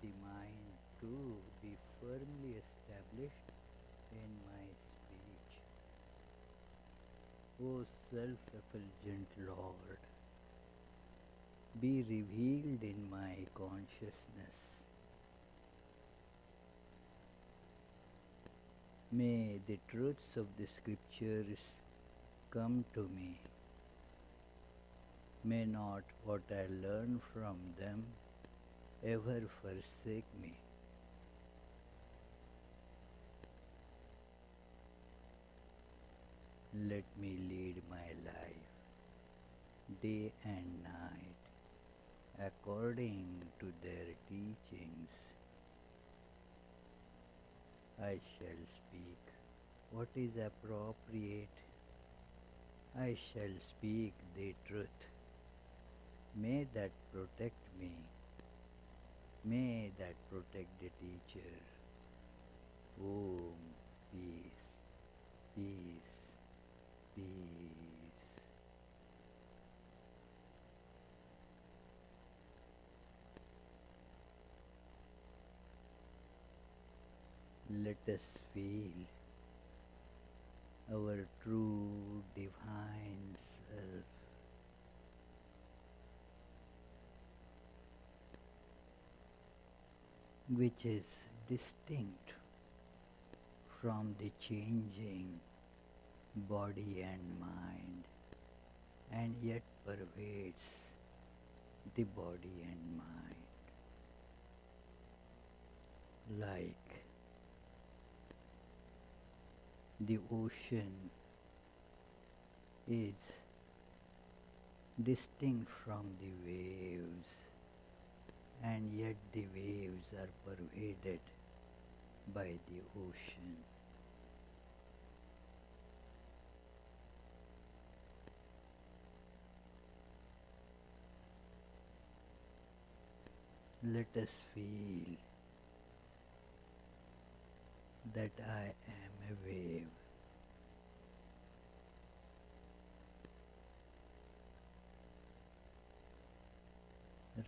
the mind to be firmly established in my speech. O self-effulgent Lord, be revealed in my consciousness. May the truths of the scriptures come to me. May not what I learn from them ever forsake me. Let me lead my life day and night according to their teachings. I shall speak what is appropriate. I shall speak the truth. May that protect me. May that protect the teacher. Om, peace, peace, peace. Let us feel our true divine self. Which is distinct from the changing body and mind, and yet pervades the body and mind. Like the ocean is distinct from the waves, and yet the waves are pervaded by the ocean. Let us feel that I am a wave.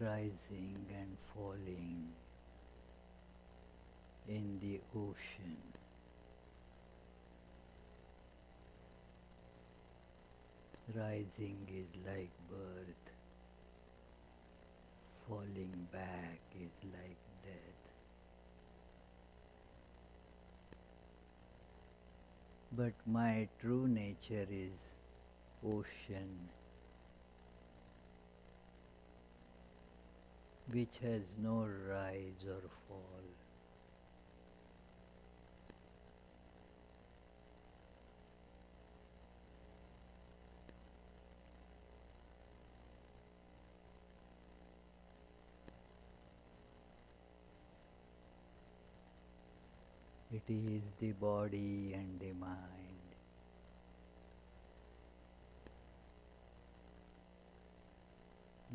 Rising and falling in the ocean. Rising is like birth, falling back is like death. But my true nature is ocean, which has no rise or fall. It is the body and the mind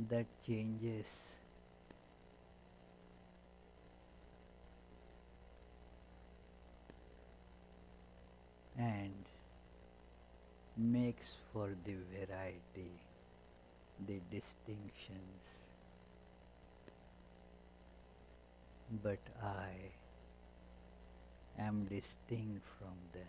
that changes and makes for the variety, the distinctions. But I am distinct from them.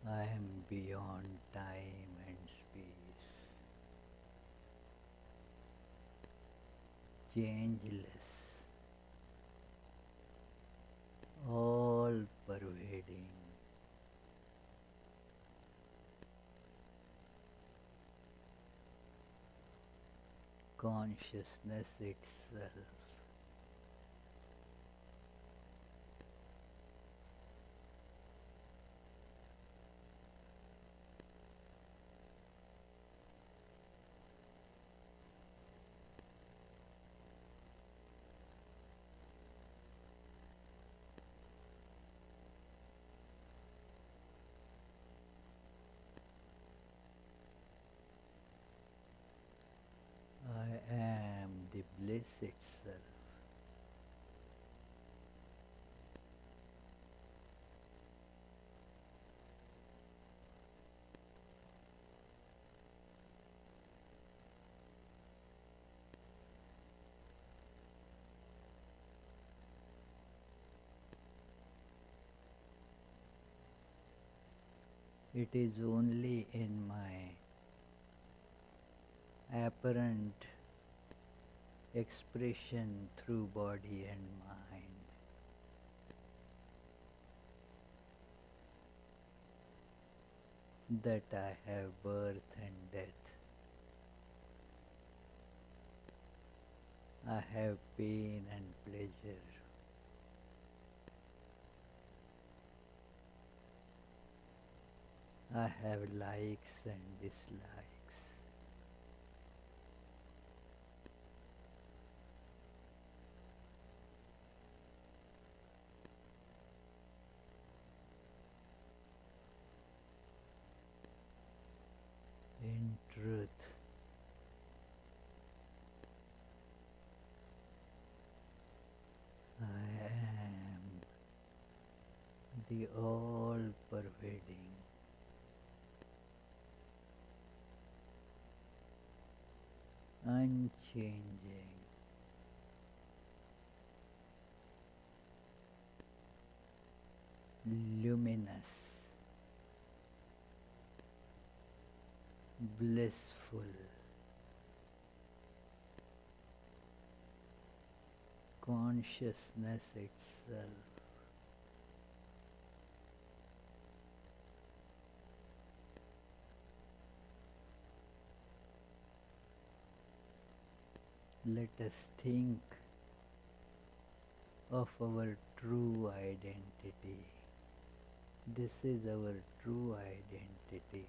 I am beyond time and space, changeless, all pervading. Consciousness itself. itself. It is only in my apparent expression through body and mind that I have birth and death. I have pain and pleasure. I have likes and dislikes. In truth, I am the all-pervading, unchanging, luminous, blissful, consciousness itself. Let us think of our true identity. This is our true identity.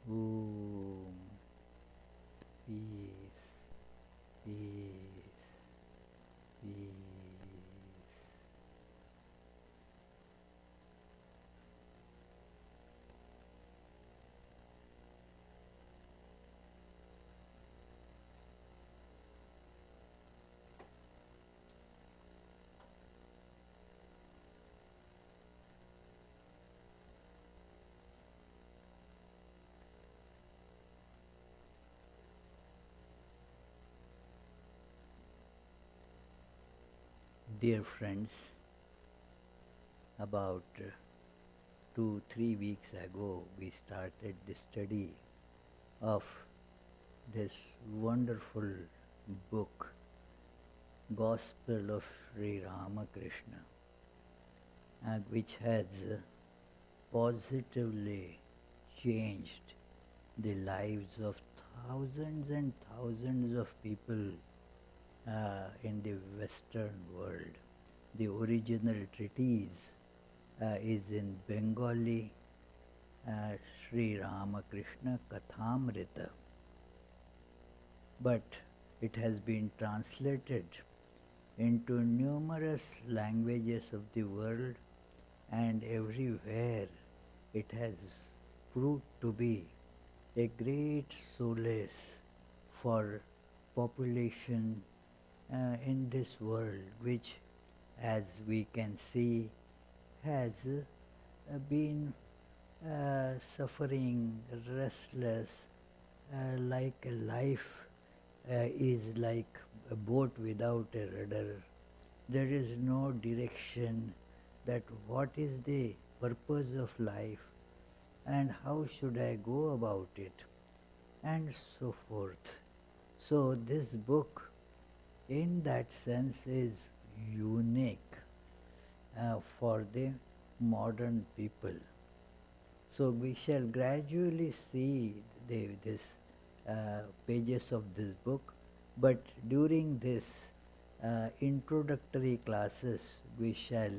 Om. Peace, peace, peace. Dear friends, about 2-3 weeks ago we started the study of this wonderful book, Gospel of Sri Ramakrishna, and which has positively changed the lives of thousands and thousands of people in the Western world. The original treatise is in Bengali, Sri Ramakrishna Kathamrita, but it has been translated into numerous languages of the world, and everywhere it has proved to be a great solace for population in this world, which, as we can see, has been suffering, restless, like a life is like a boat without a rudder. There is no direction that what is the purpose of life and how should I go about it, and so forth. So this book in that sense is unique for the modern people. So we shall gradually see this pages of this book, but during this introductory classes we shall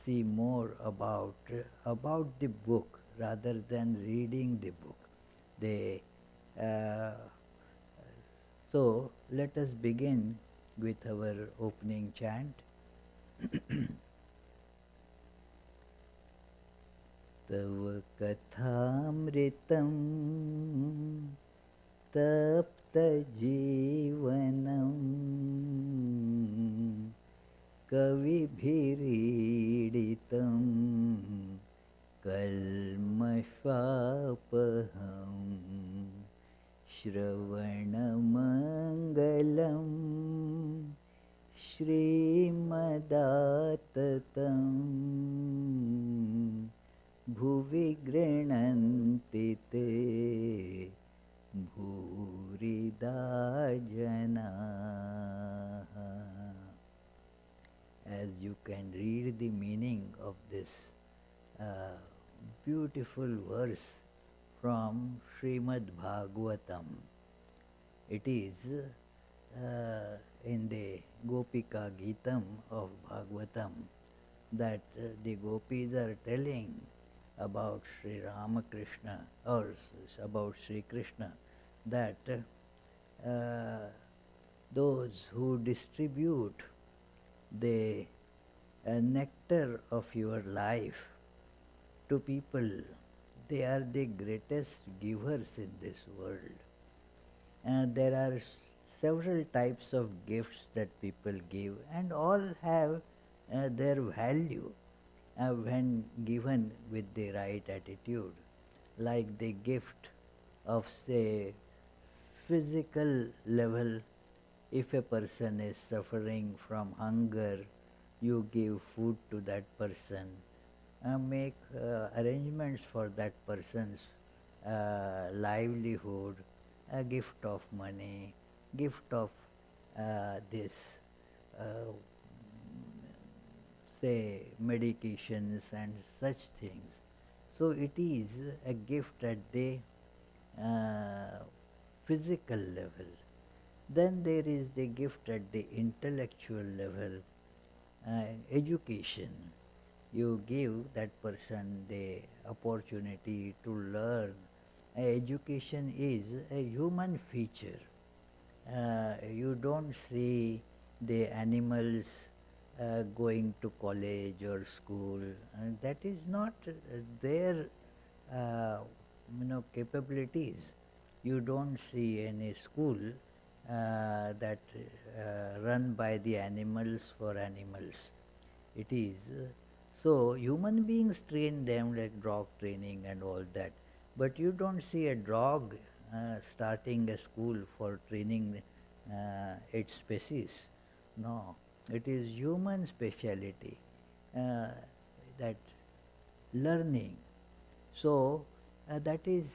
see more about the book rather than reading the book. They uh, so let us begin with our opening chant. Tava kathamritam tapta jivanam kavibhiriditam kalmashvapaham Shravanamangalam Shrimadattatam Bhuvi grinanti te Bhurida janaha. As you can read the meaning of this beautiful verse from Srimad Bhagavatam. It is in the Gopika Gitam of Bhagavatam that the gopis are telling about Sri Ramakrishna or about Sri Krishna, that those who distribute the nectar of your life to people, they are the greatest givers in this world. There are several types of gifts that people give, and all have their value when given with the right attitude. Like the gift of, say, physical level, if a person is suffering from hunger, you give food to that person, make arrangements for that person's livelihood, a gift of money, gift of this, say, medications and such things. So it is a gift at the physical level. Then there is the gift at the intellectual level, education. You give that person the opportunity to learn. Education is a human feature. You don't see the animals going to college or school, and that is not their capabilities. You don't see any school that run by the animals for animals. It is so human beings train them like dog training and all that, but you don't see a dog starting a school for training its species. No, it is human speciality, that learning. So that is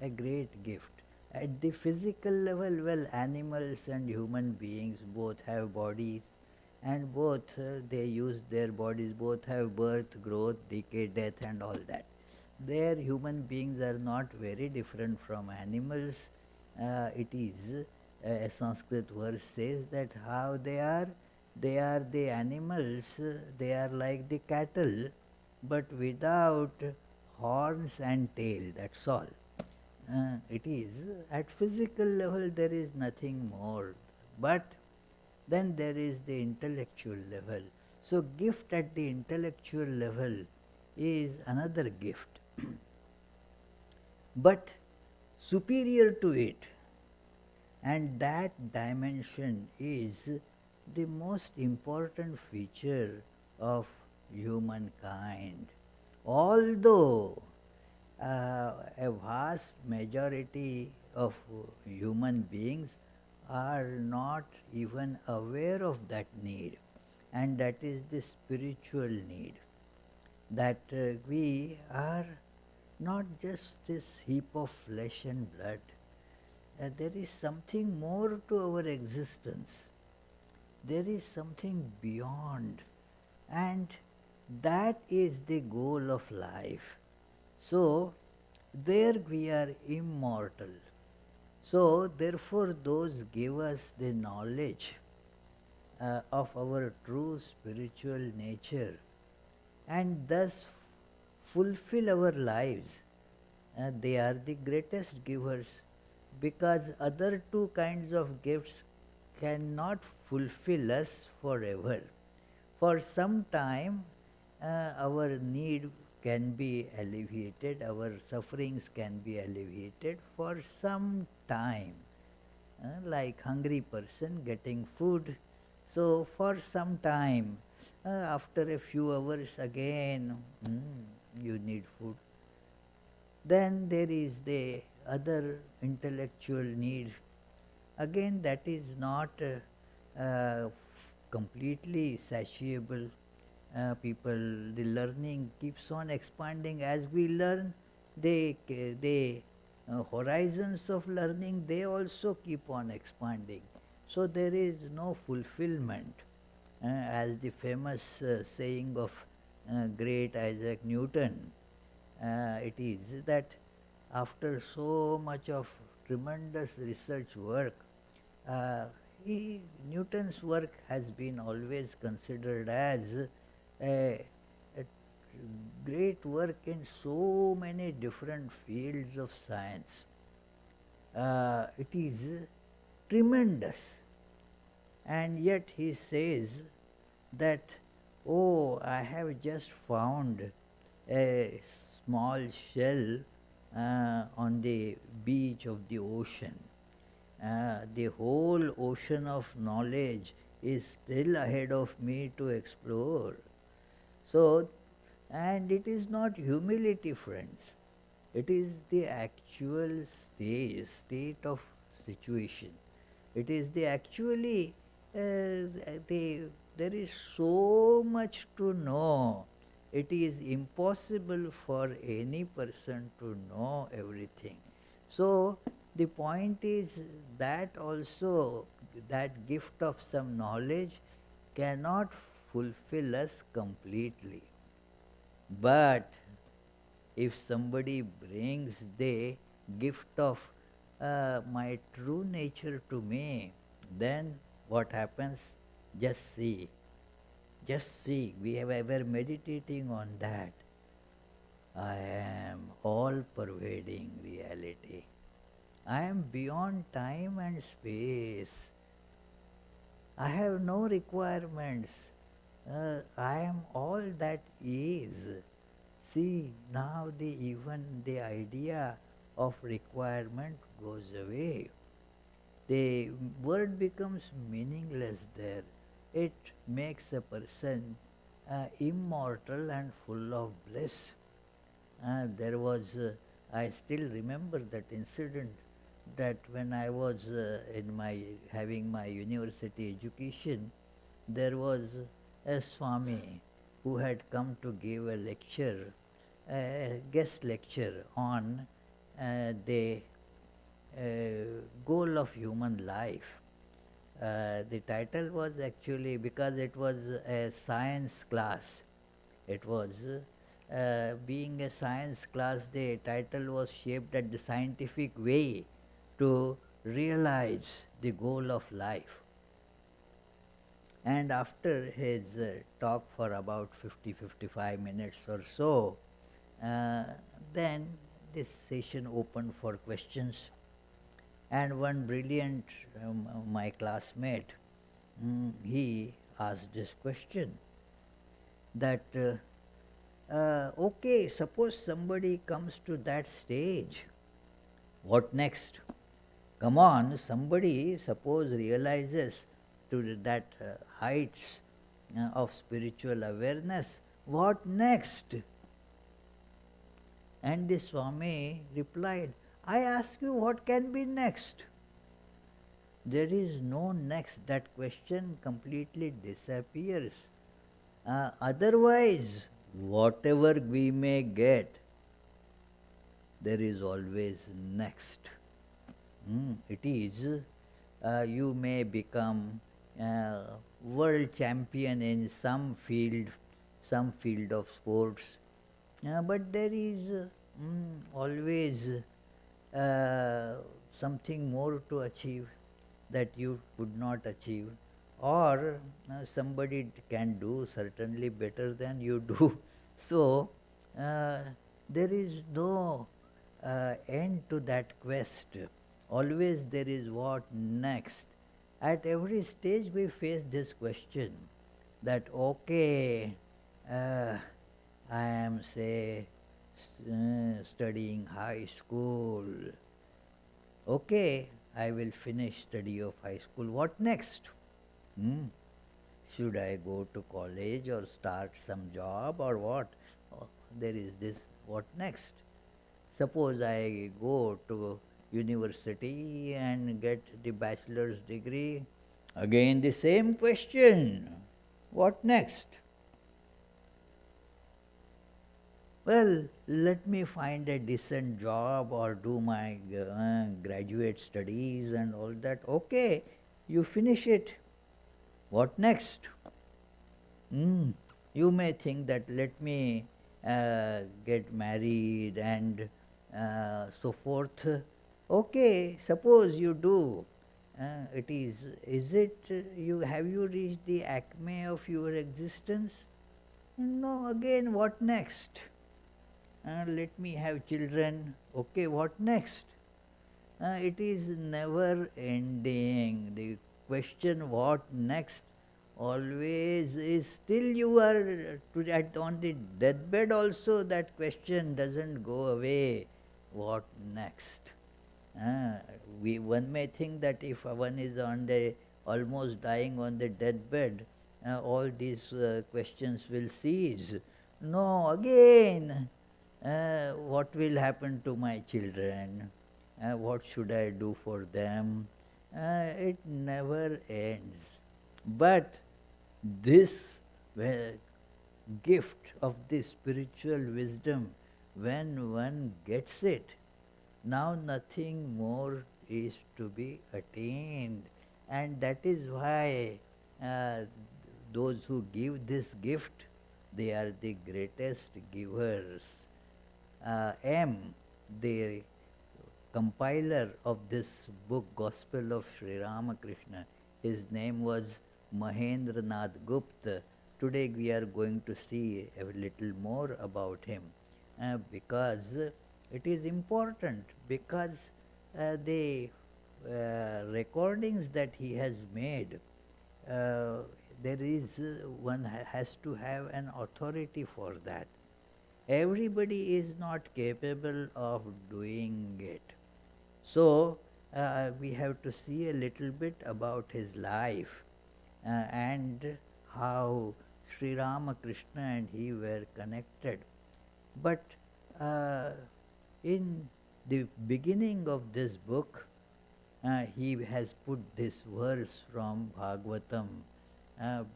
a great gift. At the physical level, well, animals and human beings both have bodies, and both they use their bodies, both have birth, growth, decay, death and all that. Their human beings are not very different from animals. It is a Sanskrit verse says that how they are the animals, they are like the cattle, but without horns and tail, that's all. It is at physical level there is nothing more, but then there is the intellectual level. So gift at the intellectual level is another gift. But superior to it, and that dimension is the most important feature of humankind. Although a vast majority of human beings are not even aware of that need, and that is the spiritual need, that we are not just this heap of flesh and blood. There is something more to our existence. There is something beyond, and that is the goal of life. So there we are immortal. So therefore those give us the knowledge of our true spiritual nature, and thus fulfill our lives They are the greatest givers, because other two kinds of gifts cannot fulfill us forever. For some time, our need can be alleviated, our sufferings can be alleviated for some time, like hungry person getting food. So for some time, after a few hours again, you need food. Then there is the other intellectual need. Again, that is not completely satiable. People, the learning keeps on expanding as we learn. The horizons of learning, they also keep on expanding. So there is no fulfillment. As the famous saying of great Isaac Newton, it is that after so much of tremendous research work, uh, Newton's work has been always considered as a great work in so many different fields of science. It is tremendous, and yet he says that, oh, I have just found a small shell on the beach of the ocean. The whole ocean of knowledge is still ahead of me to explore. So, and it is not humility, friends. It is the actual state of situation. It is the actually, there is so much to know. It is impossible for any person to know everything. So the point is that also, that gift of some knowledge cannot fulfill us completely. But if somebody brings the gift of my true nature to me, then what happens? Just see. Just see. We have ever meditating on that. I am all pervading reality. I am beyond time and space. I have no requirements. I am all that is. See, now even the idea of requirement goes away. The word becomes meaningless there. It makes a person immortal and full of bliss. There was, I still remember that incident, that when I was having my university education, there was a Swami who had come to give a lecture, a guest lecture on the goal of human life. The title was actually, because it was a science class, it was being a science class, the title was shaped at the scientific way to realize the goal of life. And after his talk for about 50-55 minutes or so, then this session opened for questions. And one brilliant, my classmate, he asked this question that, okay, suppose somebody comes to that stage, what next? Come on, somebody suppose realizes to that heights of spiritual awareness, what next? And the Swami replied, I ask you, what can be next? There is no next. That question completely disappears. Otherwise, whatever we may get, there is always next. It is, you may become world champion in some field of sports, but there is always something more to achieve that you could not achieve, or somebody can do certainly better than you do. So there is no end to that quest. Always there is what next. At every stage we face this question that okay, uh, I am say studying high school. Okay, I will finish study of high school. What next? Hmm? Should I go to college or start some job or what? Oh, there is this, what next? Suppose I go to university and get the bachelor's degree. Again the same question. What next? Well, let me find a decent job or do my graduate studies and all that. Okay, you finish it. What next? You may think that let me get married and so forth. Okay, suppose you do. Is it you have you reached the acme of your existence? No, again, what next? Let me have children. Okay, what next? It is never ending. The question, what next, always is still you are on the deathbed also that question doesn't go away. What next? One may think that if one is on the almost dying on the deathbed, all these questions will cease. No, again, what will happen to my children? What should I do for them? It never ends. But this gift of the spiritual wisdom, when one gets it, now nothing more is to be attained. And that is why those who give this gift, they are the greatest givers. M, the compiler of this book, Gospel of Sri Ramakrishna, his name was Mahendranath Gupta. Today we are going to see a little more about him because it is important, because the recordings that he has made, there is one has to have an authority for that. Everybody is not capable of doing it. So we have to see a little bit about his life and how Sri Ramakrishna and he were connected. But in the beginning of this book, he has put this verse from Bhagavatam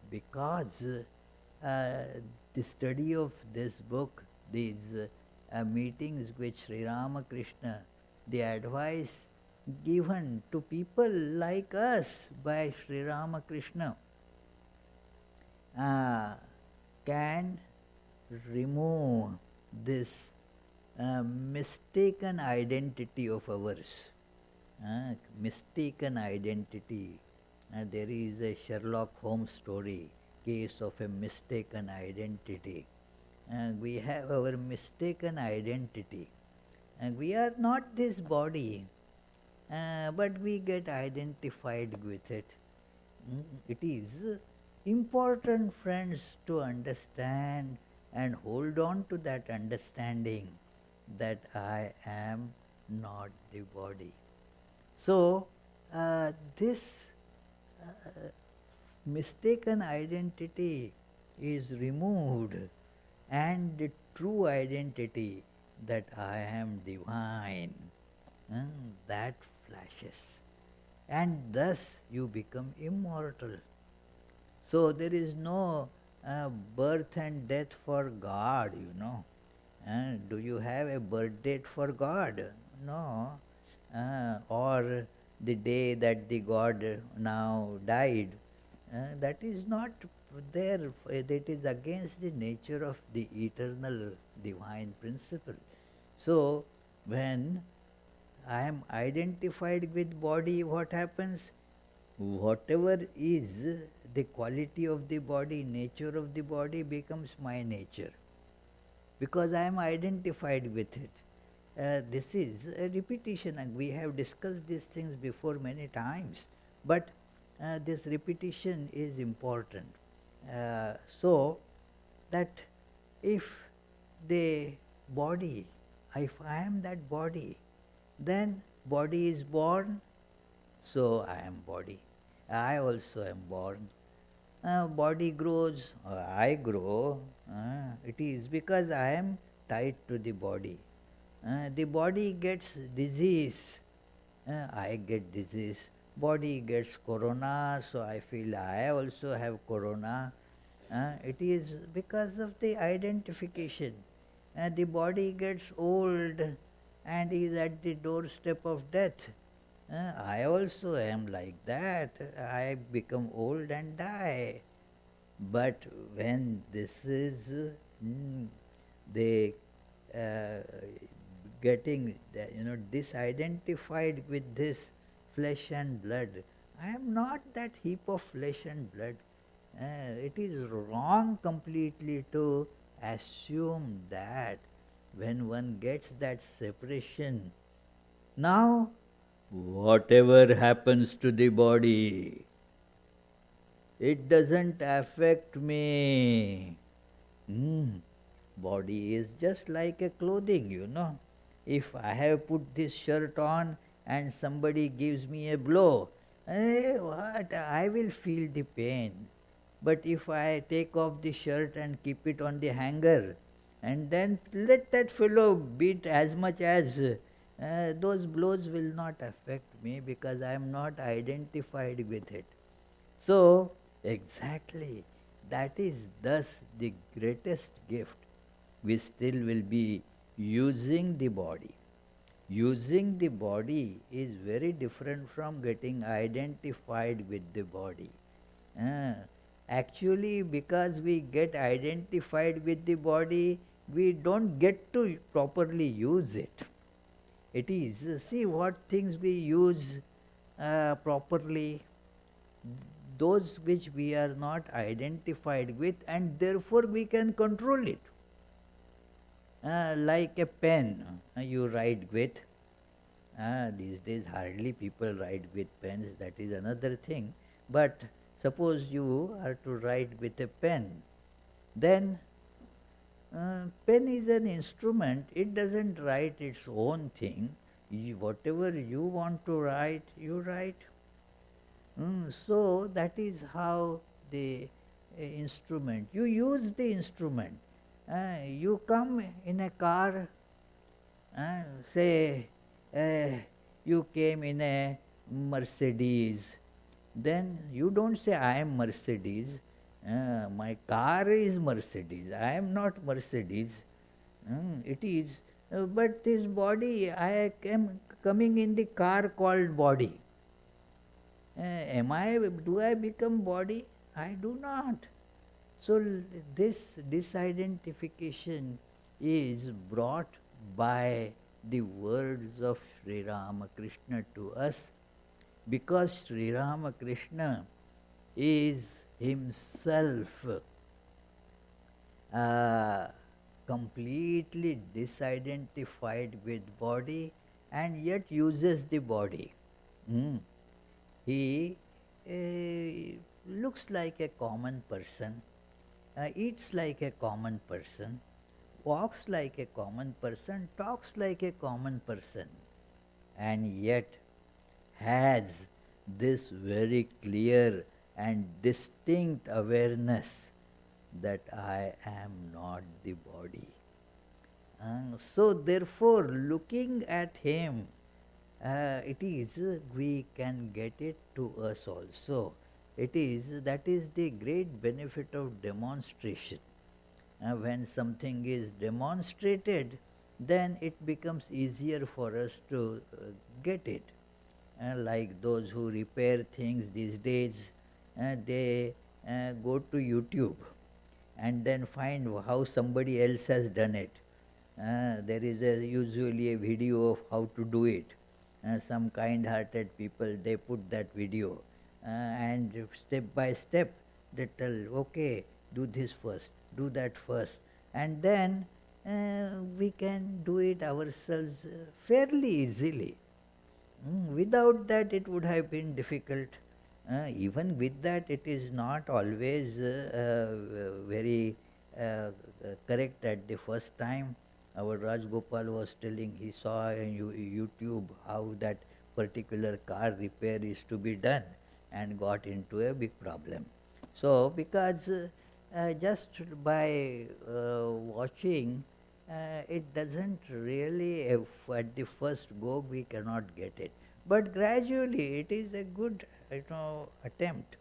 because the study of this book, these meetings with Sri Ramakrishna, the advice given to people like us by Sri Ramakrishna can remove this mistaken identity of ours. Mistaken identity. There is a Sherlock Holmes story, case of a mistaken identity. We have our mistaken identity. We are not this body, but we get identified with it. It is important, friends, to understand and hold on to that understanding that I am not the body. So, this mistaken identity is removed, and the true identity that I am divine, that flashes, and thus you become immortal. So there is no birth and death for God, you know. Do you have a birth date for God? No. Or the day that the God now died, that is not there. That is against the nature of the eternal divine principle. So when I am identified with body, what happens? Whatever is the quality of the body, nature of the body becomes my nature, because I am identified with it. This is a repetition, and we have discussed these things before many times, but this repetition is important. So that if the body, if I am that body, then body is born, so I am body. I also am born. Body grows, I grow. It is because I am tied to the body. The body gets disease, I get disease. Body gets corona, so I feel I also have corona. It is because of the identification. The body gets old and is at the doorstep of death. I also am like that. I become old and die. But when this is the uh, getting disidentified with this flesh and blood, I am not that heap of flesh and blood. It is wrong completely to assume that when one gets that separation. Now, whatever happens to the body, it doesn't affect me. Body is just like a clothing. If I have put this shirt on and somebody gives me a blow, what? I will feel the pain. But if I take off the shirt and keep it on the hanger, and then let that fellow beat as much as, those blows will not affect me because I am not identified with it. So, exactly, that is thus the greatest gift. We still will be using the body. Using the body is very different from getting identified with the body. Uh, Actually, because we get identified with the body, we don't get to properly use it. It is, see what things we use properly, those which we are not identified with, and therefore we can control it. Like a pen you write with. These days hardly people write with pens, that is another thing. But suppose you are to write with a pen, then pen is an instrument, it doesn't write its own thing. Whatever you want to write, you write. So that is how the instrument, you use the instrument. You come in a car, say you came in a Mercedes, then you don't say I am Mercedes, my car is Mercedes, I am not Mercedes. It is, but this body, I am coming in the car called body. Do I become body? I do not. So this disidentification is brought by the words of Sri Ramakrishna to us, because Sri Ramakrishna is himself completely disidentified with body and yet uses the body. He looks like a common person, eats like a common person, walks like a common person, talks like a common person, and yet has this very clear and distinct awareness that I am not the body. So therefore, looking at him, it is, we can get it to us also. It is, that is the great benefit of demonstration. When something is demonstrated, then it becomes easier for us to get it. Like those who repair things these days, they go to YouTube and then find how somebody else has done it. There is usually a video of how to do it. Some kind-hearted people, they put that video, and step by step they tell, okay, do this first, do that first, and then we can do it ourselves fairly easily. Without that, it would have been difficult. Even with that, it is not always very correct at the first time. Our Rajgopal was telling he saw on YouTube how that particular car repair is to be done and got into a big problem. So, because just by watching, it doesn't really, if at the first go we cannot get it. But gradually it is a good attempt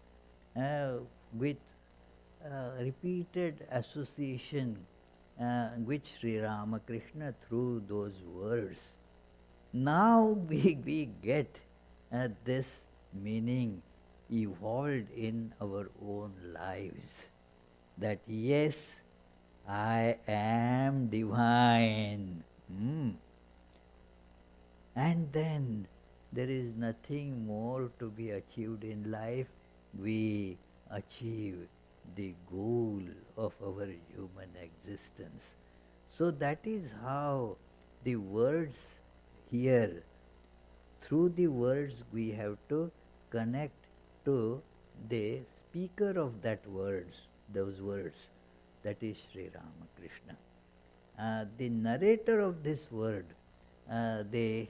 uh, with repeated association with Sri Ramakrishna through those words. Now we get this meaning evolved in our own lives, that yes, I am divine. And then there is nothing more to be achieved in life. We achieve the goal of our human existence. So that is how the words here, through the words we have to connect to the speaker of those words, that is Sri Ramakrishna. The narrator of this word, the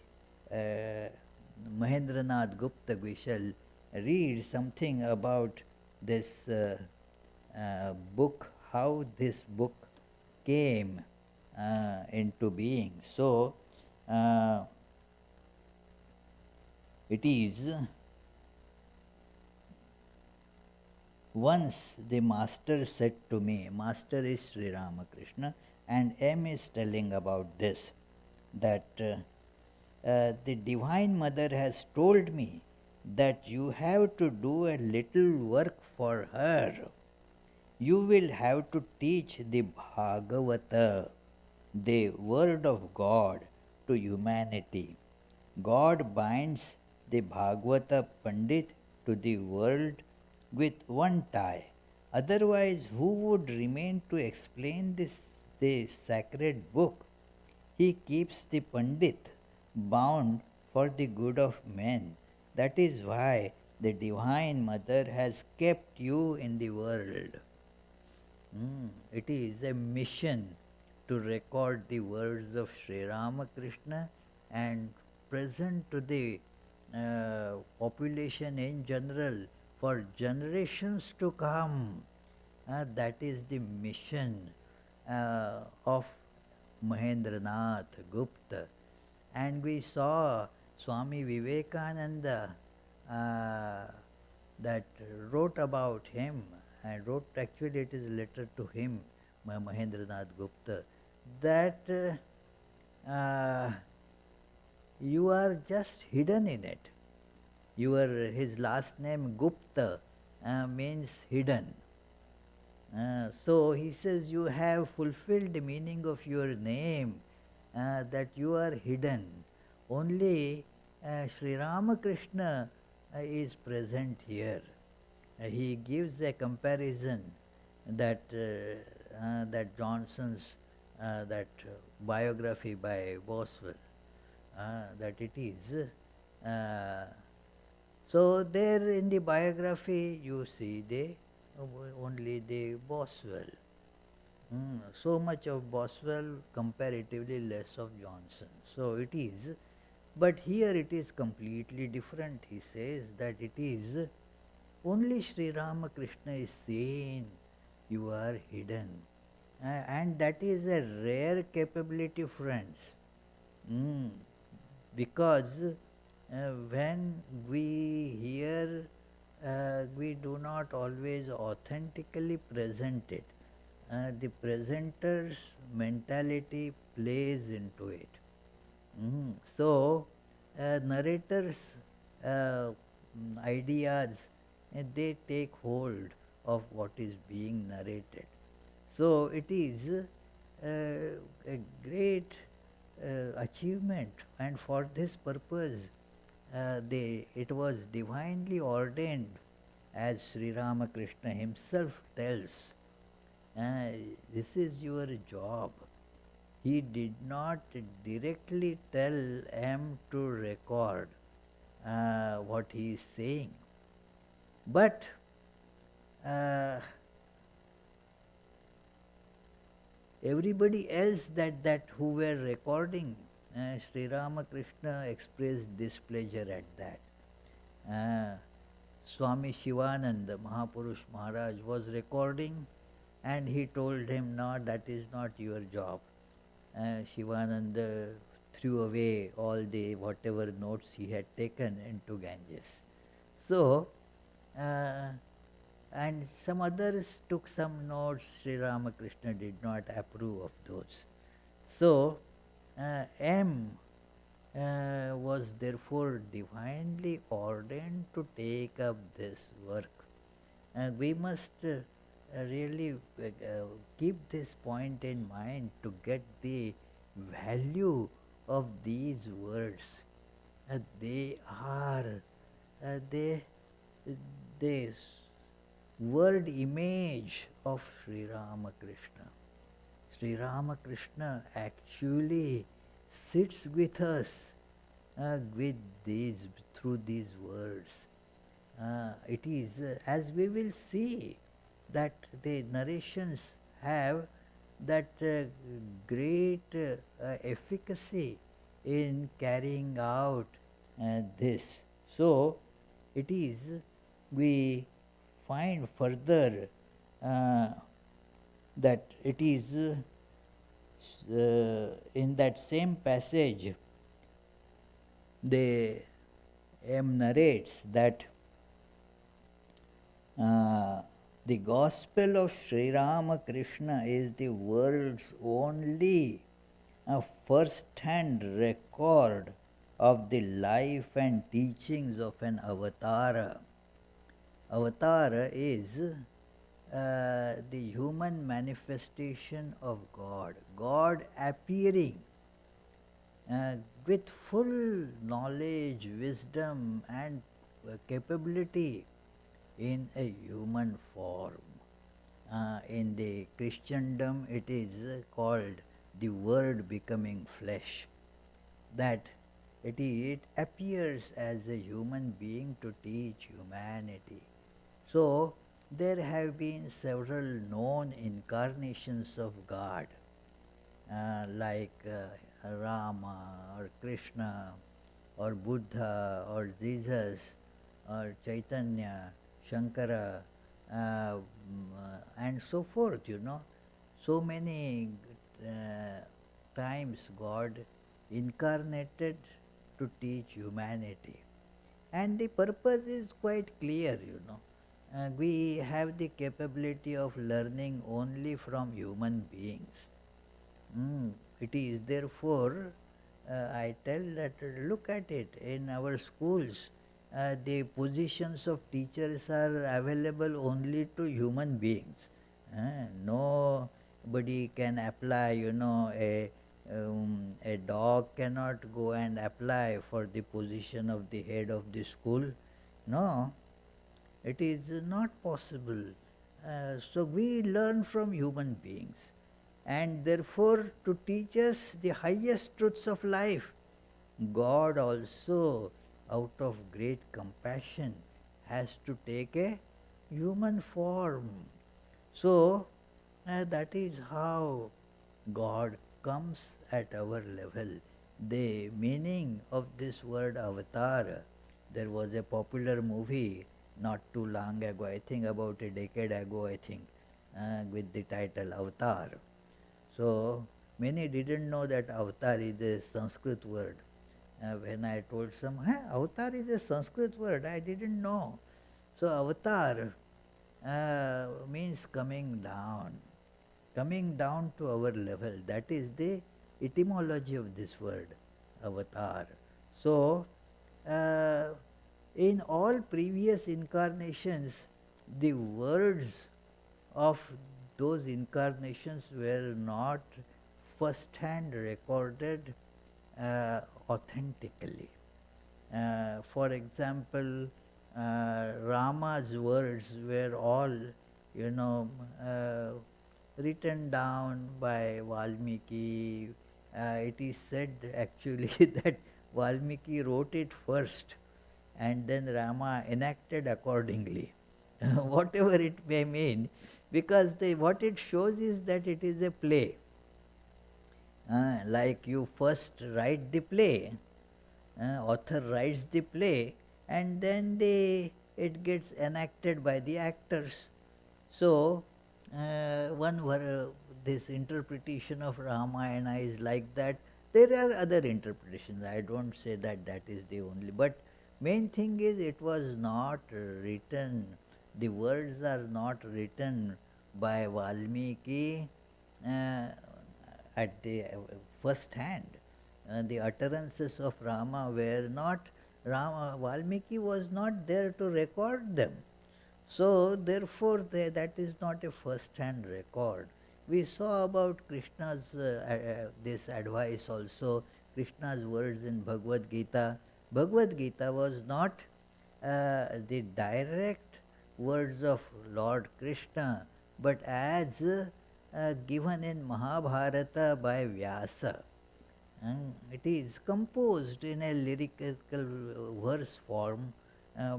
Mahendranath Gupta, we shall read something about this book, how this book came into being. So, it is, once the master said to me, master is Sri Ramakrishna, and M is telling about this, that the Divine Mother has told me that you have to do a little work for her. You will have to teach the Bhagavata, the Word of God, to humanity. God binds the Bhagavata Pandit to the world with one tie. Otherwise, who would remain to explain the sacred book? He keeps the Pandit bound for the good of men. That is why the Divine Mother has kept you in the world. It is a mission to record the words of Sri Ramakrishna and present to the population in general for generations to come. That is the mission of Mahendranath Gupta. And we saw Swami Vivekananda that wrote about him, and wrote, actually it is a letter to him, Mahendranath Gupta, that you are just hidden in it. His last name Gupta means hidden. So he says you have fulfilled the meaning of your name, that you are hidden. Only Sri Ramakrishna is present here. He gives a comparison that that Johnson's that biography by Boswell, that it is. So there in the biography you see only the Boswell. So much of Boswell, comparatively less of Johnson. So it is, but here it is completely different. He says that it is only Sri Ramakrishna is saying you are hidden. And that is a rare capability, friends. Because when we hear, we do not always authentically present it. The presenter's mentality plays into it. So, narrators' ideas, they take hold of what is being narrated. So, it is a great achievement, and for this purpose, it was divinely ordained, as Sri Ramakrishna himself tells. This is your job. He did not directly tell M to record what he is saying. But uh, everybody else that who were recording, Sri Ramakrishna expressed displeasure at that. Swami Shivananda Mahapurush Maharaj was recording, and he told him, no, that is not your job. Shivananda threw away all the whatever notes he had taken into Ganges. So, and some others took some notes. Sri Ramakrishna did not approve of those. So, M was therefore divinely ordained to take up this work. And we must really keep this point in mind to get the value of these words. They are the word image of Sri Ramakrishna. Sri Ramakrishna actually sits with us with these through these words. It is as we will see that the narrations have that great efficacy in carrying out this. So it is we find further that it is in that same passage the M narrates that the gospel of Sri Ramakrishna is the world's only first-hand record of the life and teachings of an avatara. Avatara is the human manifestation of God, God appearing with full knowledge, wisdom and capability in a human form. In the Christendom it is called the Word becoming flesh, that it appears as a human being to teach humanity. So there have been several known incarnations of God, like Rama or Krishna or Buddha or Jesus or Chaitanya, Shankara, and so forth, So many times God incarnated to teach humanity. And the purpose is quite clear, we have the capability of learning only from human beings. It is therefore, I tell that look at it in our schools. The positions of teachers are available only to human beings. Nobody can apply, a dog cannot go and apply for the position of the head of the school. No, it is not possible. So we learn from human beings, and therefore to teach us the highest truths of life, God also, out of great compassion, has to take a human form. So that is how God comes at our level. The meaning of this word avatar, there was a popular movie not too long ago, I think about a decade ago, with the title Avatar. So many didn't know that avatar is a Sanskrit word. When I told some, avatar is a Sanskrit word, I didn't know. So avatar means coming down to our level. That is the etymology of this word, avatar. So in all previous incarnations, the words of those incarnations were not first-hand recorded authentically. For example, Rama's words were all, written down by Valmiki. It is said actually that Valmiki wrote it first and then Rama enacted accordingly. Whatever it may mean, because what it shows is that it is a play. Like you first write the play, author writes the play, and then it gets enacted by the actors. So, this interpretation of Ramayana is like that. There are other interpretations. I don't say that that is the only, but main thing is it was not written. The words are not written by Valmiki uh, at the first hand. The utterances of Rama were not. Valmiki was not there to record them. So therefore that is not a first-hand record. We saw about Krishna's this advice also, Krishna's words in Bhagavad Gita. Bhagavad Gita was not the direct words of Lord Krishna, but as given in Mahabharata by Vyasa. It is composed in a lyrical verse form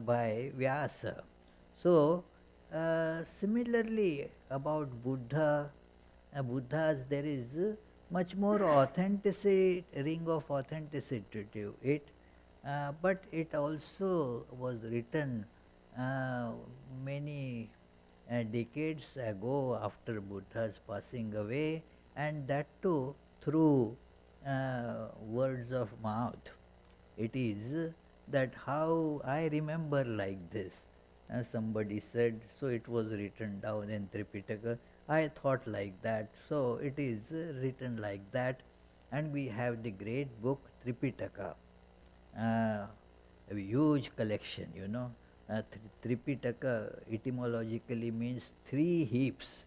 by Vyasa. So, similarly about Buddha's there is much more authenticity, ring of authenticity to it, but it also was written many decades ago after Buddha's passing away, and that too through words of mouth. It is that how I remember like this. Somebody said, so it was written down in Tripitaka. I thought like that, so it is written like that. And we have the great book Tripitaka, a huge collection, you know. Tripitaka etymologically means three heaps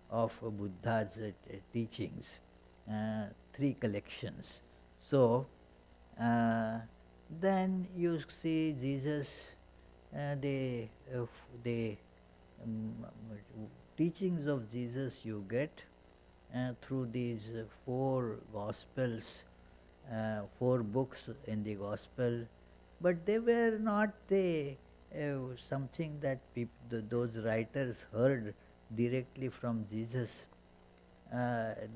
of Buddha's teachings, three collections. So, then you see Jesus, the teachings of Jesus you get through these four Gospels, four books in the Gospel, but they were not something that those writers heard directly from Jesus.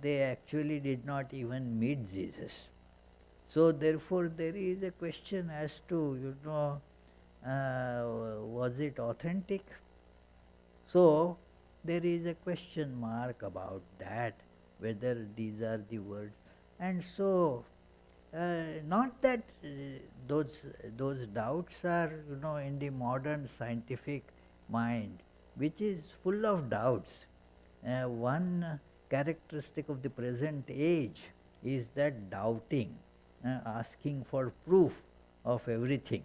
They actually did not even meet Jesus. So therefore there is a question as to, was it authentic? So there is a question mark about that, whether these are the words. And so not that those doubts are, in the modern scientific mind, which is full of doubts. One characteristic of the present age is that doubting, asking for proof of everything,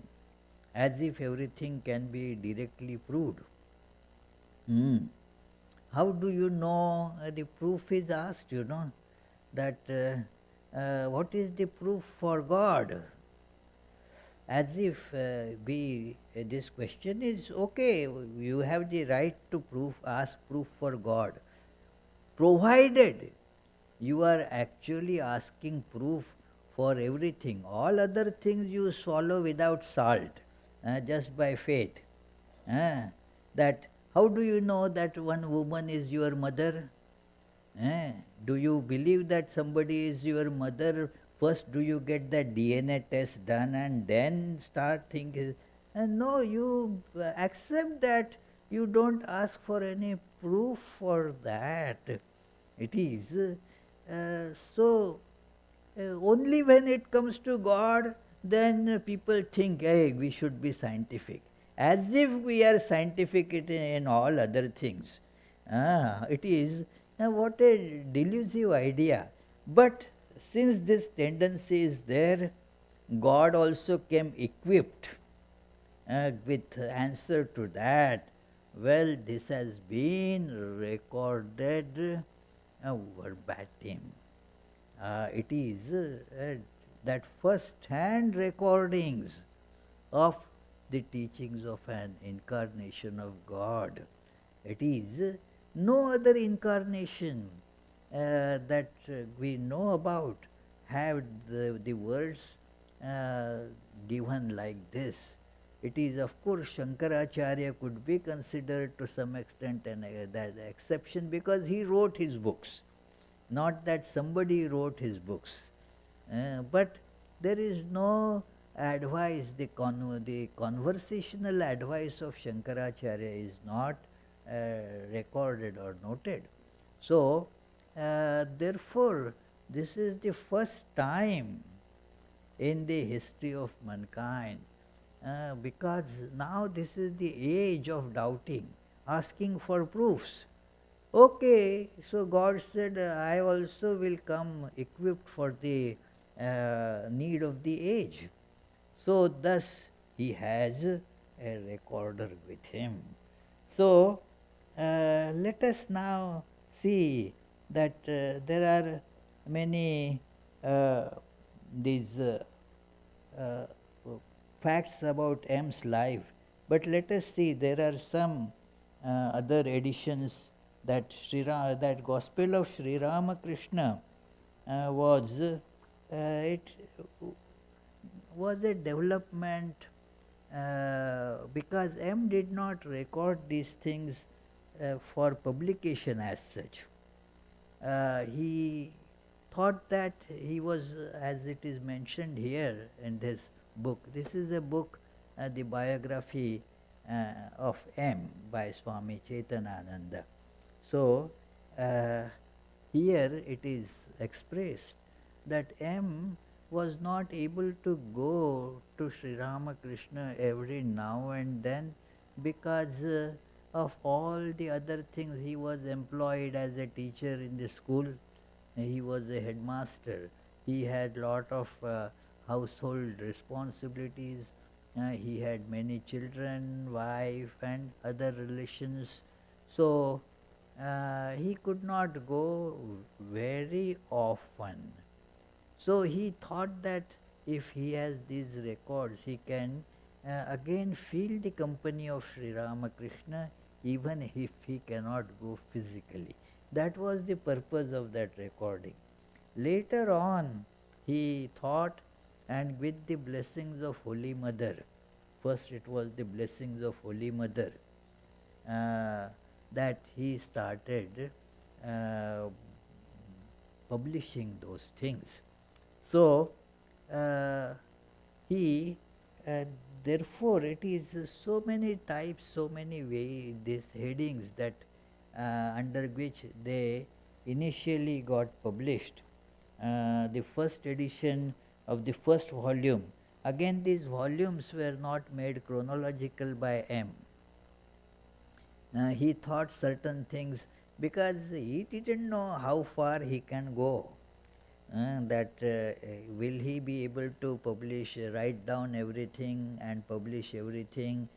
as if everything can be directly proved. How do you know? The proof is asked, that what is the proof for God? As if this question is okay, you have the right to ask proof for God, provided you are actually asking proof for everything. All other things you swallow without salt, just by faith. That how do you know that one woman is your mother? Do you believe that somebody is your mother? First, do you get the DNA test done and then start thinking? No, you accept that. You don't ask for any proof for that. It is so. Only when it comes to God, then people think, hey, we should be scientific. As if we are scientific in all other things. It is what a delusive idea. But since this tendency is there, God also came equipped with answer to that. Well, this has been recorded verbatim. It is that first-hand recordings of the teachings of an incarnation of God. It is No other incarnation that we know about have the words uh, given like this. It is, of course, Shankaracharya could be considered to some extent an that exception, because he wrote his books, not that somebody wrote his books. But there is no advice, the conversational advice of Shankaracharya is not recorded or noted. So, therefore, this is the first time in the history of mankind, because now this is the age of doubting, asking for proofs. Okay, so God said, I also will come equipped for the need of the age. So, thus he has a recorder with him. So, let us now see that there are many these uh, facts about M's life, but let us see, there are some other editions that that Gospel of Sri Ramakrishna it was a development, because M did not record these things for publication as such. He thought that he was, as it is mentioned here in this book, this is a book, the biography of M by Swami Chaitanananda. So, here it is expressed that M was not able to go to Sri Ramakrishna every now and then, because of all the other things. He was employed as a teacher in the school, he was a headmaster, he had lot of household responsibilities, he had many children, wife and other relations. So, he could not go very often. So he thought that if he has these records, he can again feel the company of Sri Ramakrishna, even if he cannot go physically. That was the purpose of that recording. Later on, he thought, and with the blessings of Holy Mother, first it was the blessings of Holy Mother, that he started publishing those things. So, he therefore it is so many types, so many way these headings that under which they initially got published. The first edition of the first volume, again these volumes were not made chronological by M. He thought certain things, because he didn't know how far he can go. That will he be able to publish, write down everything and publish everything.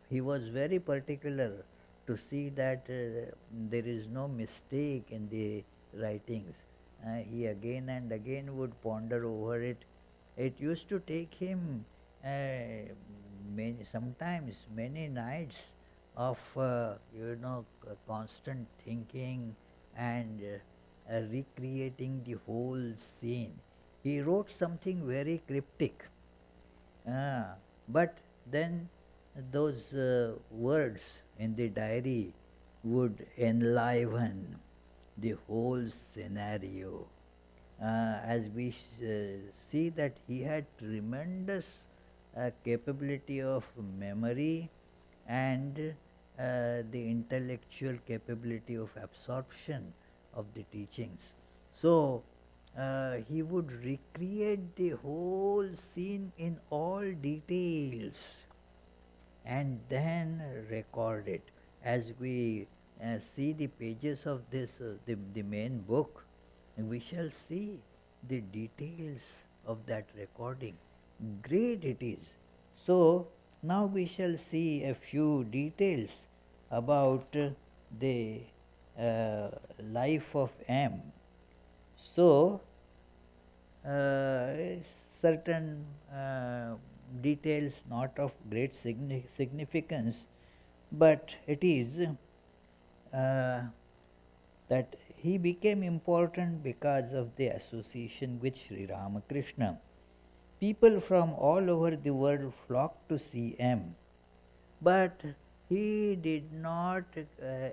He was very particular to see that there is no mistake in the writings. He again and again would ponder over it. It used to take him sometimes many nights of constant thinking and recreating the whole scene. He wrote something very cryptic, but then those words in the diary would enliven the whole scenario. As we see that he had tremendous capability of memory and the intellectual capability of absorption of the teachings. So, he would recreate the whole scene in all details and then record it. As we see the pages of this, the main book, we shall see the details of that recording. Great it is. So, now we shall see a few details about the life of M. So, certain details not of great significance, but it is uh, that he became important because of the association with Sri Ramakrishna. People from all over the world flocked to see him, but he did not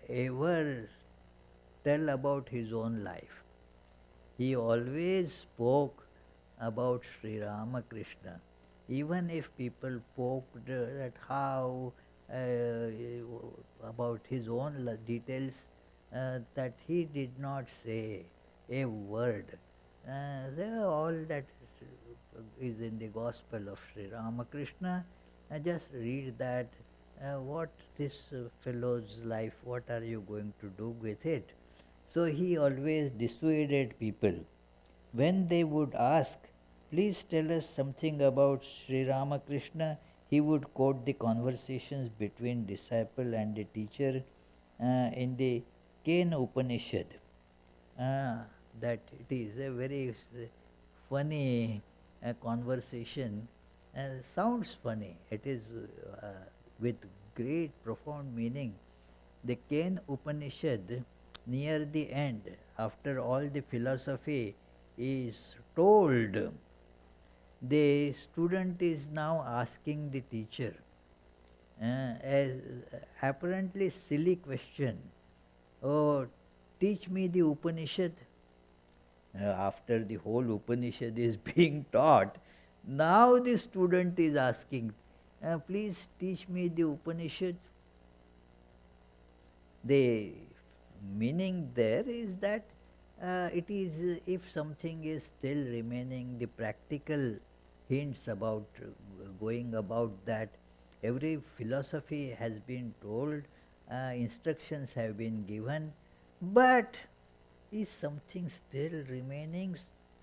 ever tell about his own life. He always spoke about Sri Ramakrishna, even if people poked at how about his own details, that he did not say a word. All that is in the Gospel of Sri Ramakrishna. Just read that. What this fellow's life? What are you going to do with it? So he always dissuaded people. When they would ask, please tell us something about Sri Ramakrishna, he would quote the conversations between disciple and the teacher in the Kena Upanishad. That it is a very funny conversation. Sounds funny. It is with great profound meaning. The Kena Upanishad, near the end, after all the philosophy is told, the student is now asking the teacher a apparently silly question. Oh, teach me the Upanishad. After the whole Upanishad is being taught, now the student is asking, please teach me the Upanishad. The meaning there is that it is if something is still remaining, the practical hints about going about that. Every philosophy has been told, instructions have been given, but is something still remaining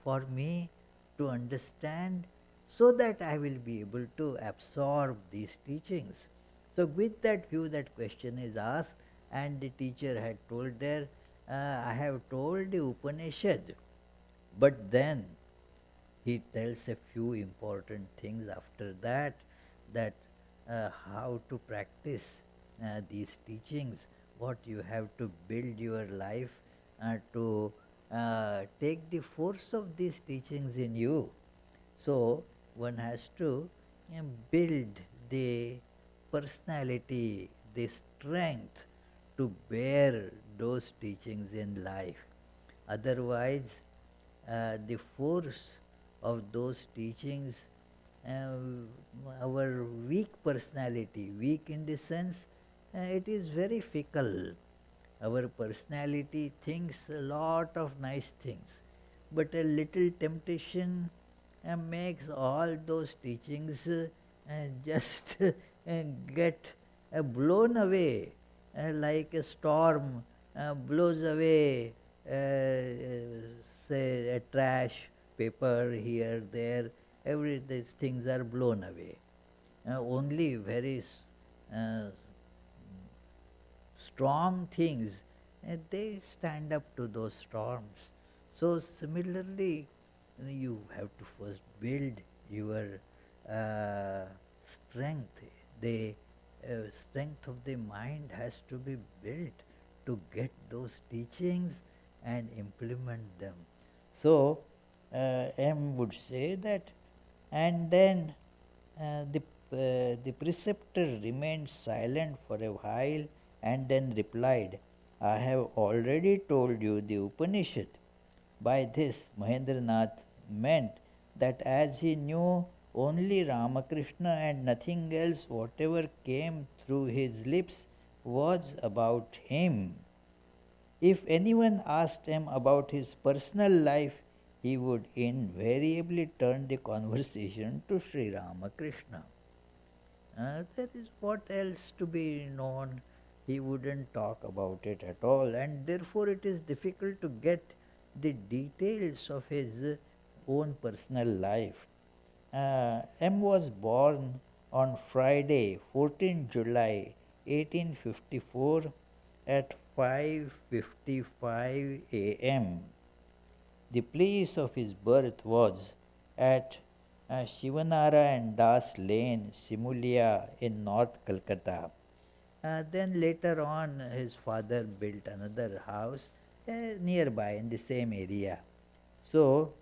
for me to understand, so that I will be able to absorb these teachings? So with that view, that question is asked, and the teacher had told there, I have told the Upanishad, but then he tells a few important things after that, that how to practice these teachings, what you have to build your life to take the force of these teachings in you. So one has to build the personality, the strength to bear those teachings in life. Otherwise, the force of those teachings, our weak personality, weak in the sense, it is very fickle. Our personality thinks a lot of nice things, but a little temptation makes all those teachings just get blown away, like a storm blows away, say a trash paper here, there, every these things are blown away. Only very uh, strong things, they stand up to those storms. So similarly, you have to first build your uh, strength. The strength of the mind has to be built to get those teachings and implement them. So M would say that, and then the preceptor remained silent for a while and then replied, I have already told you the Upanishad. By this, Mahendranath meant that as he knew only Ramakrishna and nothing else, whatever came through his lips was about him. If anyone asked him about his personal life, he would invariably turn the conversation to Sri Ramakrishna. There is what else to be known. He wouldn't talk about it at all, and therefore it is difficult to get the details of his own personal life. M was born on Friday, 14 July 1854 at 5:55 a.m. The place of his birth was at Shivanara and Das Lane, Simulia in North Calcutta. Then later on, his father built another house nearby in the same area. So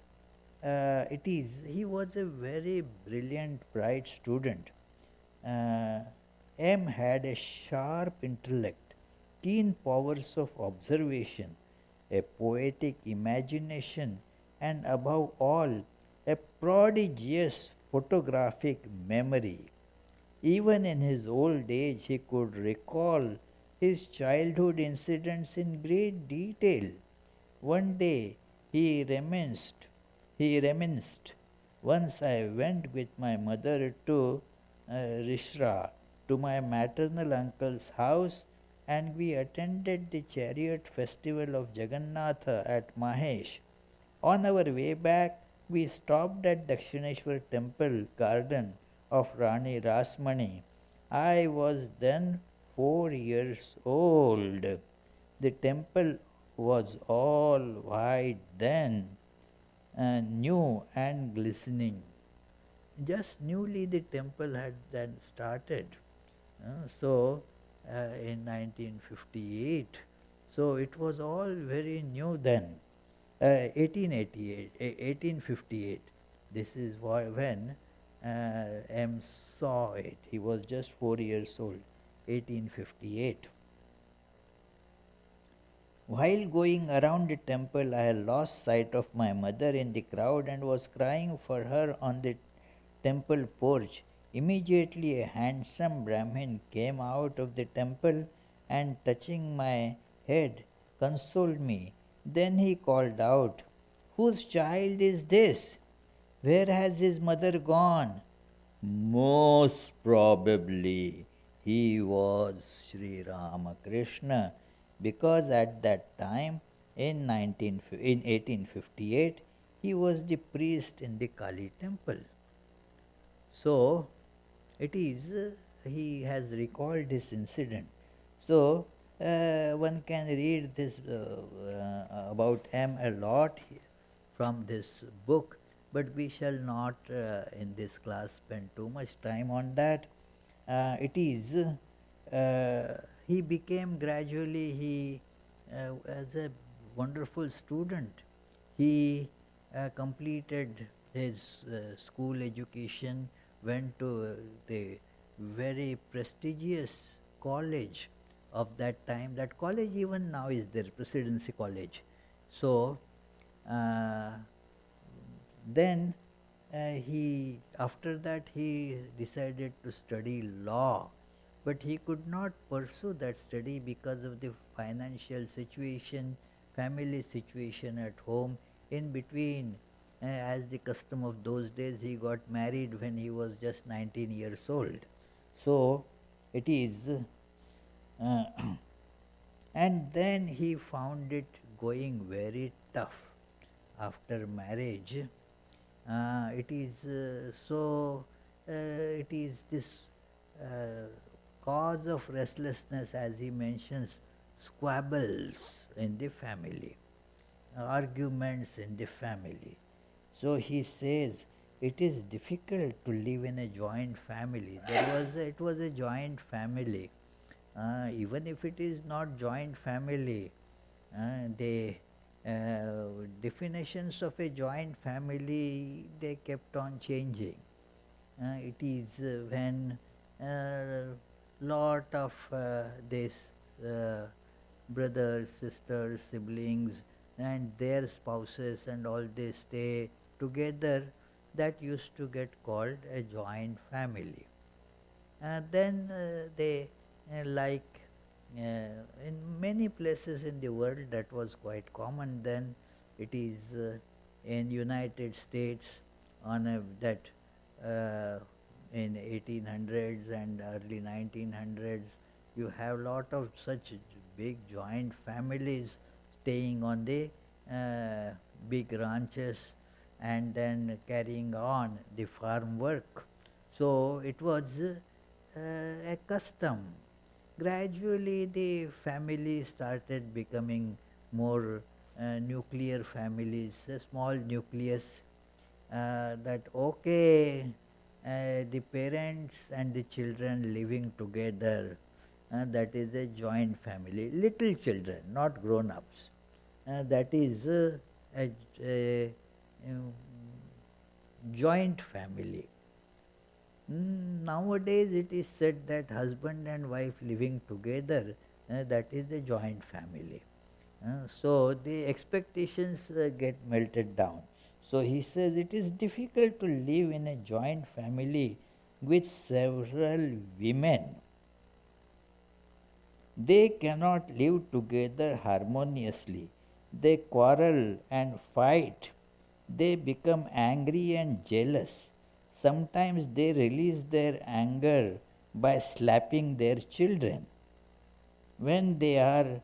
he was a very brilliant, bright student. Uh, M had a sharp intellect, keen powers of observation, a poetic imagination, and above all, a prodigious photographic memory. Even in his old age, he could recall his childhood incidents in great detail. One day he reminisced, once I went with my mother to Rishra, to my maternal uncle's house, and we attended the chariot festival of Jagannatha at Mahesh. On our way back, we stopped at Dakshineshwar temple garden of Rani Rasmani. I was then 4 years old. The temple was all white then, new and glistening. Just newly the temple had then started. In 1958, so it was all very new then. 1888, 1858. This is when M saw it. He was just 4 years old. 1858. While going around the temple, I had lost sight of my mother in the crowd and was crying for her on the temple porch. Immediately, a handsome Brahmin came out of the temple and, touching my head, consoled me. Then he called out, "Whose child is this? Where has his mother gone?" Most probably he was Sri Ramakrishna, because at that time in 1858 he was the priest in the Kali temple. So it is he has recalled this incident. So one can read this about M a lot from this book, but we shall not in this class spend too much time on that. It is he became gradually as a wonderful student. He completed his school education, went to the very prestigious college of that time. That college even now is there, Presidency College. So uh, then he after that he decided to study law, but he could not pursue that study because of the financial situation, family situation at home. In between, as the custom of those days, he got married when he was just 19 years old. So it is uh, and then he found it going very tough after marriage. It is it is this uh, cause of restlessness, as he mentions, squabbles in the family, arguments in the family. So he says it is difficult to live in a joint family. It was a joint family. Even if it is not joint family, the definitions of a joint family, they kept on changing. It is when lot of this brothers, sisters, siblings, and their spouses and all they stay together, that used to get called a joint family. Then they like in many places in the world that was quite common then. It is in United States on that in 1800s and early 1900s you have lot of such big joint families staying on the big ranches and then carrying on the farm work. So it was a custom. Gradually, the family started becoming more nuclear families, a small nucleus. That okay, the parents and the children living together, that is a joint family. Little children, not grown-ups. That is a joint family. Nowadays it is said that husband and wife living together, that is a joint family. So the expectations get melted down. So he says it is difficult to live in a joint family with several women. They cannot live together harmoniously. They quarrel and fight. They become angry and jealous. Sometimes they release their anger by slapping their children. When they are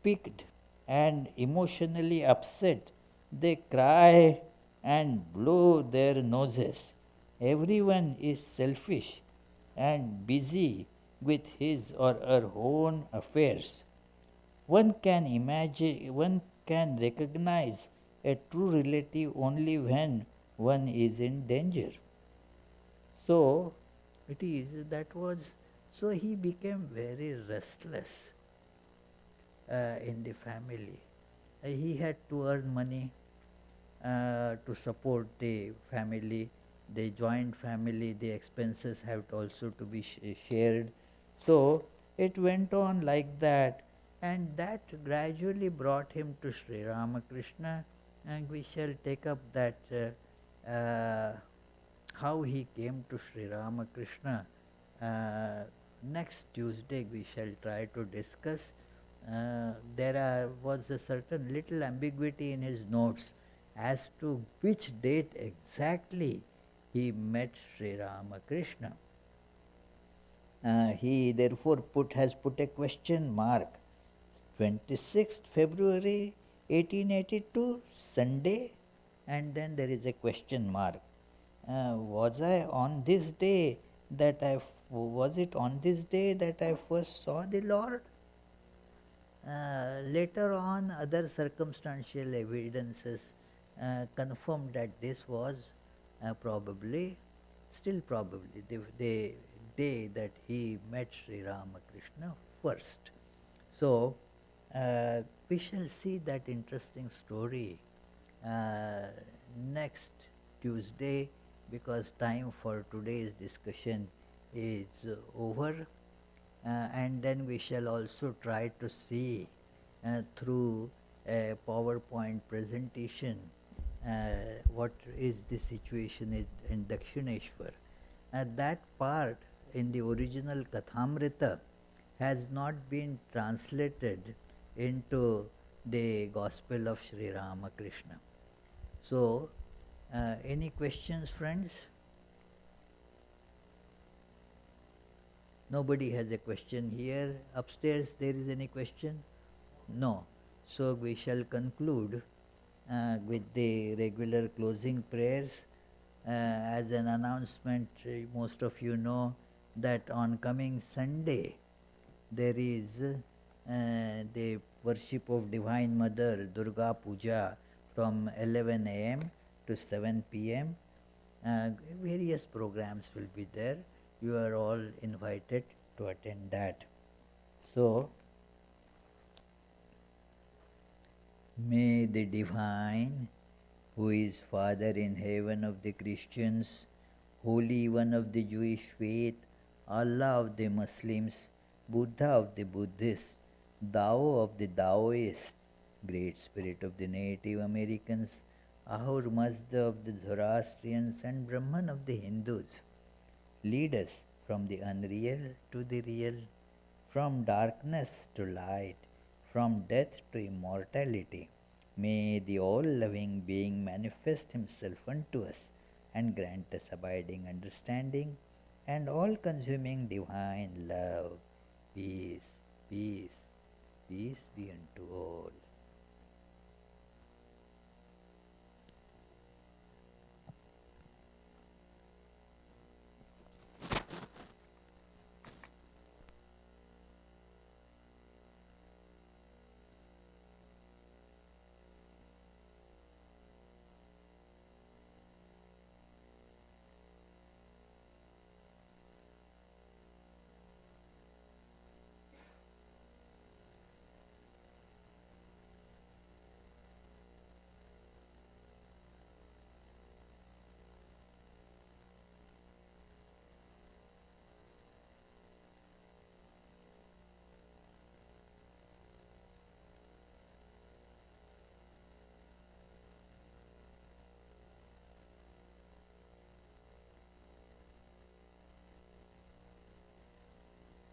piqued and emotionally upset, they cry and blow their noses. Everyone is selfish and busy with his or her own affairs. One can recognize a true relative only when one is in danger. So it is that was so he became very restless in the family. He had to earn money to support the family, the joint family, the expenses have also to be shared. So it went on like that, and that gradually brought him to Sri Ramakrishna, and we shall take up that how he came to Sri Ramakrishna. Next Tuesday we shall try to discuss. Was a certain little ambiguity in his notes as to which date exactly he met Sri Ramakrishna. He therefore has put a question mark. 26th February 1882, Sunday, and then there is a question mark. Was it on this day that I first saw the Lord? Later on, other circumstantial evidences confirmed that this was still probably, the day that he met Sri Ramakrishna first. So, we shall see that interesting story next Tuesday, because time for today's discussion is over. And then we shall also try to see through a PowerPoint presentation what is the situation in Dakshineshwar. That part in the original Kathamrita has not been translated into the Gospel of Sri Ramakrishna. So, any questions, friends? Nobody has a question here. Upstairs, there is any question? No. So we shall conclude with the regular closing prayers. As an announcement, most of you know that on coming Sunday, there is the worship of Divine Mother, Durga Puja, from 11 a.m. to 7 p.m. Various programs will be there. You are all invited to attend that. So, may the Divine, who is Father in heaven of the Christians, Holy One of the Jewish faith, Allah of the Muslims, Buddha of the Buddhists, Tao of the Taoists, Great Spirit of the Native Americans, Ahur Mazda of the Zoroastrians, and Brahman of the Hindus, lead us from the unreal to the real, from darkness to light, from death to immortality. May the all-loving being manifest himself unto us and grant us abiding understanding and all-consuming divine love. Peace, peace, peace be unto all.